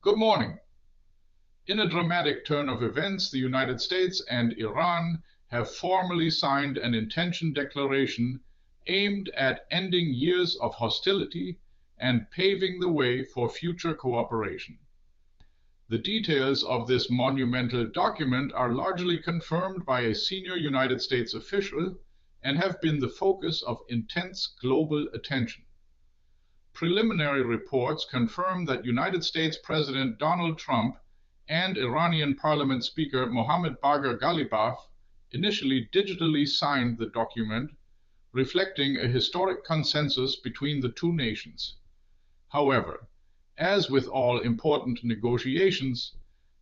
Good morning. In a dramatic turn of events, the United States and Iran have formally signed an intention declaration aimed at ending years of hostility and paving the way for future cooperation. The details of this monumental document are largely confirmed by a senior United States official and have been the focus of intense global attention. Preliminary reports confirm that United States President Donald Trump and Iranian Parliament Speaker Mohammed Bagher Ghalibaf initially digitally signed the document, reflecting a historic consensus between the two nations. However, as with all important negotiations,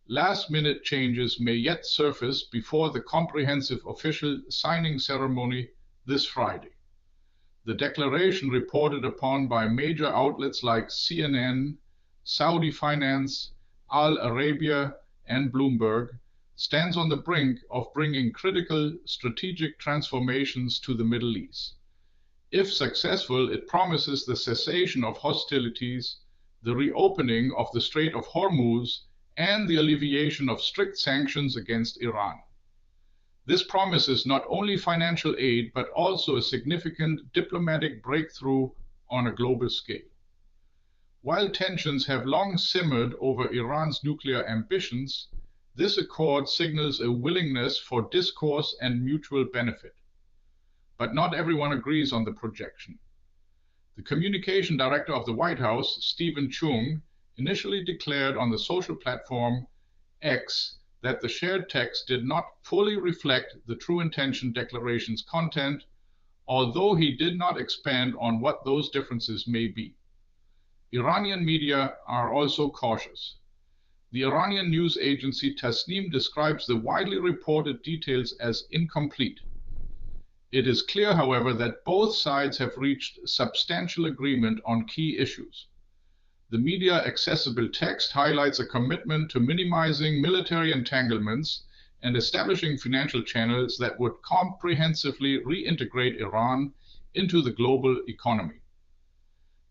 last-minute changes may yet surface before the comprehensive official signing ceremony this Friday. The declaration, reported upon by major outlets like CNN, Saudi Finance, Al Arabiya, and Bloomberg, stands on the brink of bringing critical strategic transformations to the Middle East. If successful, it promises the cessation of hostilities, the reopening of the Strait of Hormuz, and the alleviation of strict sanctions against Iran. This promises not only financial aid, but also a significant diplomatic breakthrough on a global scale. While tensions have long simmered over Iran's nuclear ambitions, this accord signals a willingness for discourse and mutual benefit. But not everyone agrees on the projection. The communication director of the White House, Stephen Chung, initially declared on the social platform X that the shared text did not fully reflect the true intention declaration's content, although he did not expand on what those differences may be. Iranian media are also cautious. The Iranian news agency Tasnim describes the widely reported details as incomplete. It is clear, however, that both sides have reached substantial agreement on key issues. The media-accessible text highlights a commitment to minimizing military entanglements and establishing financial channels that would comprehensively reintegrate Iran into the global economy.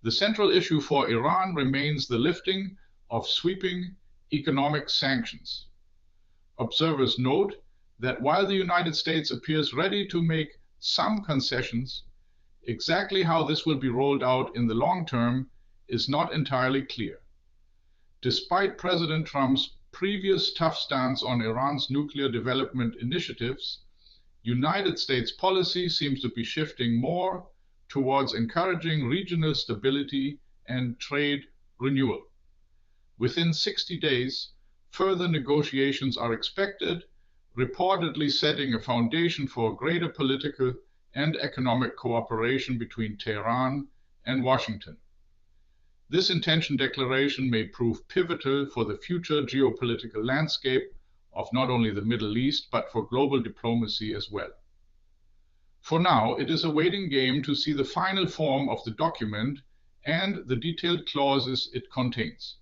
The central issue for Iran remains the lifting of sweeping economic sanctions. Observers note that while the United States appears ready to make some concessions, exactly how this will be rolled out in the long term is not entirely clear. Despite President Trump's previous tough stance on Iran's nuclear development initiatives, United States policy seems to be shifting more towards encouraging regional stability and trade renewal. Within 60 days, further negotiations are expected, reportedly setting a foundation for greater political and economic cooperation between Tehran and Washington. This intention declaration may prove pivotal for the future geopolitical landscape of not only the Middle East, but for global diplomacy as well. For now, it is a waiting game to see the final form of the document and the detailed clauses it contains.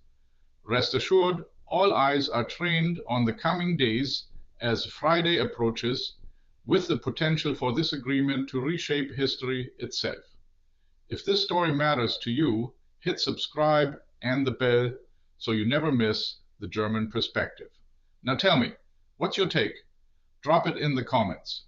Rest assured, all eyes are trained on the coming days as Friday approaches, with the potential for this agreement to reshape history itself. If this story matters to you, hit subscribe and the bell so you never miss the German perspective. Now tell me, what's your take? Drop it in the comments.